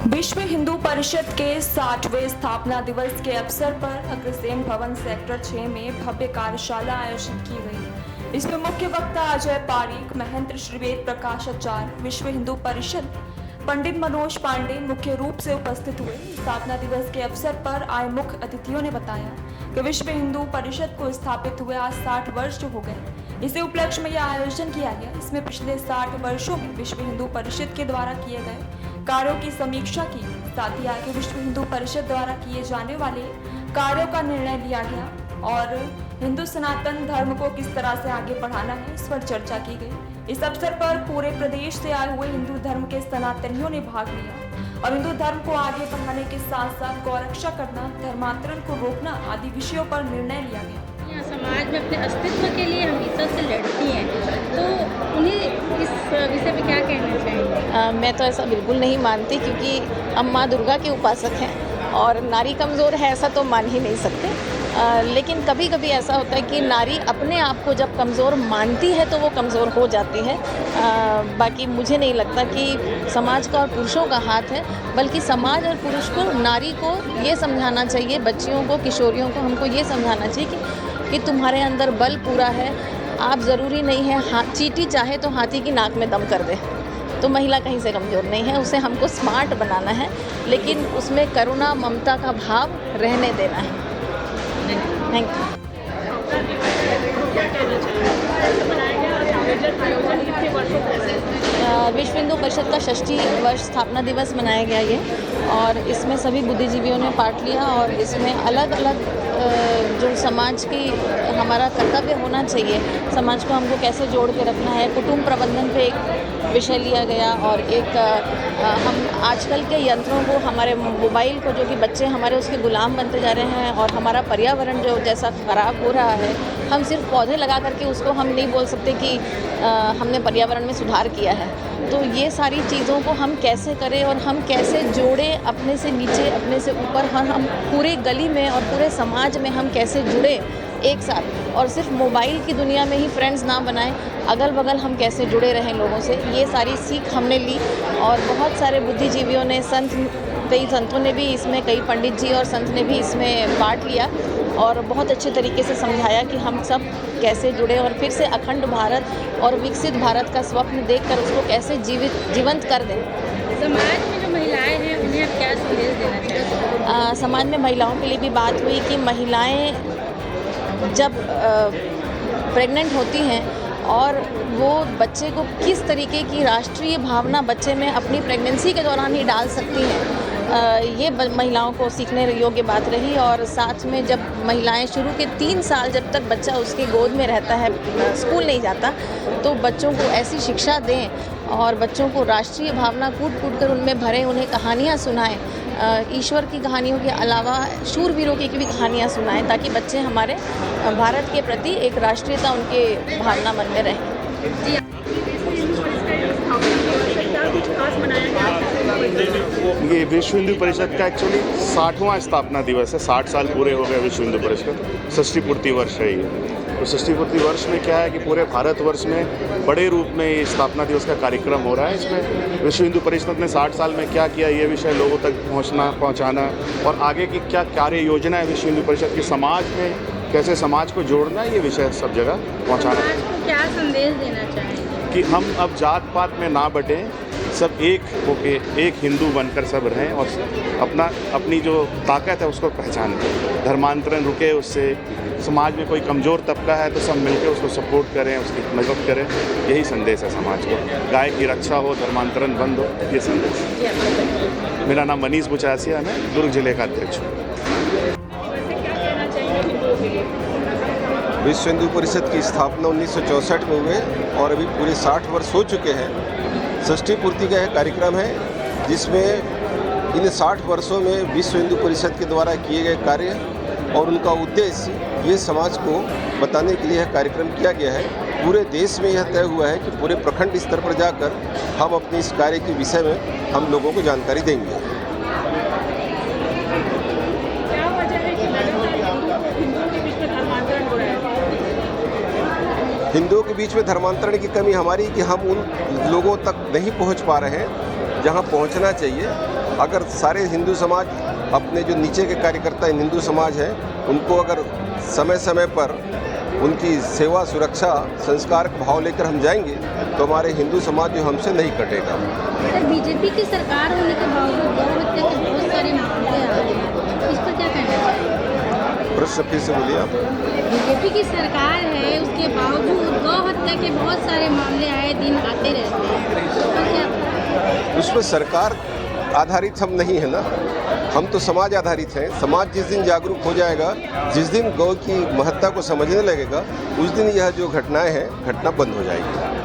विश्व हिंदू परिषद के 60वें स्थापना दिवस के अवसर पर अग्रसेन भवन सेक्टर 6 में भव्य कार्यशाला आयोजित की गई। इसमें मुख्य वक्ता अजय पारीक, महंत श्री वेद प्रकाशाचार्य, विश्व हिंदू परिषद पंडित मनोज पांडे मुख्य रूप से उपस्थित हुए। स्थापना दिवस के अवसर पर आए मुख्य अतिथियों ने बताया कि विश्व हिंदू परिषद को स्थापित हुए आज 60 वर्ष हो गए। इसी उपलक्ष्य में यह आयोजन किया गया। इसमें पिछले 60 वर्षों में विश्व हिंदू परिषद के द्वारा किए गए कार्यों की समीक्षा की, साथ ही आगे विश्व हिंदू परिषद द्वारा किए जाने वाले कार्यों का निर्णय लिया गया और हिंदू सनातन धर्म को किस तरह से आगे बढ़ाना है, इस पर चर्चा की गई। इस अवसर पर पूरे प्रदेश से आए हुए हिंदू धर्म के सनातनियों ने भाग लिया और हिंदू धर्म को आगे बढ़ाने के साथ साथ गौरक्षा करना, धर्मांतरण को रोकना आदि विषयों पर निर्णय लिया गया। समाज में अपने अस्तित्व के लिए हमेशा से लड़ती हैं, तो उन्हें इस विषय पे क्या कहना चाहेंगे? मैं तो ऐसा बिल्कुल नहीं मानती, क्योंकि हम माँ दुर्गा के उपासक हैं और नारी कमज़ोर है ऐसा तो मान ही नहीं सकते। लेकिन कभी कभी ऐसा होता है कि नारी अपने आप को जब कमज़ोर मानती है तो वो कमज़ोर हो जाती है। बाकी मुझे नहीं लगता कि समाज का और पुरुषों का हाथ है, बल्कि समाज और पुरुष को, नारी को ये समझाना चाहिए, बच्चियों को, किशोरियों को हमको ये समझाना चाहिए कि तुम्हारे अंदर बल पूरा है। आप ज़रूरी नहीं है चींटी चाहे तो हाथी की नाक में दम कर दे, तो महिला कहीं से कमज़ोर नहीं है। उसे हमको स्मार्ट बनाना है, लेकिन उसमें करुणा ममता का भाव रहने देना है। Thank you. विश्व हिंदू परिषद का 60 वर्ष स्थापना दिवस मनाया गया ये, और इसमें सभी बुद्धिजीवियों ने पार्ट लिया और इसमें अलग अलग जो समाज की हमारा कर्तव्य होना चाहिए, समाज को हमको कैसे जोड़ के रखना है, कुटुंब प्रबंधन पे एक विषय लिया गया। और एक हम आजकल के यंत्रों को, हमारे मोबाइल को, जो कि बच्चे हमारे उसके गुलाम बनते जा रहे हैं, और हमारा पर्यावरण जो जैसा ख़राब हो रहा है, हम सिर्फ पौधे लगा करके उसको हम नहीं बोल सकते कि हमने पर्यावरण में सुधार किया है। तो ये सारी चीज़ों को हम कैसे करें और हम कैसे जोड़ें, अपने से नीचे अपने से ऊपर, हम पूरे गली में और पूरे समाज में हम कैसे जुड़े एक साथ, और सिर्फ मोबाइल की दुनिया में ही फ्रेंड्स ना बनाएं, अगल बगल हम कैसे जुड़े रहें लोगों से, ये सारी सीख हमने ली। और बहुत सारे बुद्धिजीवियों ने, कई संतों ने भी इसमें, कई पंडित जी और संत ने भी इसमें पार्ट लिया और बहुत अच्छे तरीके से समझाया कि हम सब कैसे जुड़े और फिर से अखंड भारत और विकसित भारत का स्वप्न देखकर उसको कैसे जीवंत कर दें। समाज में जो महिलाएं हैं उन्हें आप क्या संदेश देना चाहेंगे? समाज में महिलाओं के लिए भी बात हुई कि महिलाएं जब प्रेग्नेंट होती हैं और वो बच्चे को किस तरीके की राष्ट्रीय भावना बच्चे में अपनी प्रेगनेंसी के दौरान ही डाल सकती हैं, ये महिलाओं को सीखने योग्य बात रही। और साथ में जब महिलाएं शुरू के 3 साल जब तक बच्चा उसके गोद में रहता है, स्कूल नहीं जाता, तो बच्चों को ऐसी शिक्षा दें और बच्चों को राष्ट्रीय भावना कूट कूट कर उनमें भरें, उन्हें कहानियाँ सुनाएं, ईश्वर की कहानियों के अलावा शूरवीरों की भी कहानियाँ सुनाएं, ताकि बच्चे हमारे भारत के प्रति एक राष्ट्रीयता उनके भावना मन में रहे। ये विश्व हिंदू परिषद का एक्चुअली 60वां स्थापना दिवस है। 60 साल पूरे हो गए विश्व हिंदू परिषद, 60 पूर्ति वर्ष है ये। तो 60 पूर्ति वर्ष में क्या है कि पूरे भारतवर्ष में बड़े रूप में ये स्थापना दिवस का कार्यक्रम हो रहा है। इसमें विश्व हिंदू परिषद ने 60 साल में क्या किया, ये विषय लोगों तक पहुंचाना और आगे की क्या कार्य योजना है विश्व हिंदू परिषद की, समाज में कैसे समाज को जोड़ना, ये विषय सब जगह पहुँचाना है। क्या संदेश देना चाहेंगे? कि हम अब जात पात में ना बटें, सब एक होके एक हिंदू बनकर सब रहें और अपनी जो ताकत है उसको पहचानें, धर्मांतरण रुके, उससे समाज में कोई कमज़ोर तबका है तो सब मिलकर उसको सपोर्ट करें, उसकी मदद करें। यही संदेश है समाज को, गाय की रक्षा हो, धर्मांतरण बंद हो, ये संदेश। मेरा नाम मनीष बुचासिया, मैं दुर्ग जिले का अध्यक्ष हूँ। विश्व हिंदू परिषद की स्थापना 1964 में हुए और अभी पूरे 60 वर्ष हो चुके हैं। 60 पूर्ति का यह कार्यक्रम है, जिसमें इन 60 वर्षों में विश्व हिंदू परिषद के द्वारा किए गए कार्य और उनका उद्देश्य ये समाज को बताने के लिए यह कार्यक्रम किया गया है। पूरे देश में यह तय हुआ है कि पूरे प्रखंड स्तर पर जाकर हम अपने इस कार्य के विषय में हम लोगों को जानकारी देंगे। हिंदुओं के बीच में धर्मांतरण की कमी हमारी कि हम उन लोगों तक नहीं पहुंच पा रहे हैं जहां पहुंचना चाहिए। अगर सारे हिंदू समाज अपने जो नीचे के कार्यकर्ता हिंदू समाज हैं उनको अगर समय समय पर उनकी सेवा सुरक्षा संस्कार का भाव लेकर हम जाएंगे तो हमारे हिंदू समाज जो हमसे नहीं कटेगा। सर, बीजेपी की सरकार होने के बावजूद गौ हत्या के बहुत सारे मामले आ रहे हैं, इस पर क्या कहना चाहिए? प्रश्न फिर से बोलिए आप। बीजेपी की सरकार है, उसके बावजूद गौ हत्या के बहुत सारे मामले आए दिन आते रहते हैं, उस पर क्या? उसमें सरकार आधारित हम नहीं है ना, हम तो समाज आधारित हैं। समाज जिस दिन जागरूक हो जाएगा, जिस दिन गौ की महत्ता को समझने लगेगा, उस दिन यह जो घटनाएं हैं घटना बंद हो जाएगी।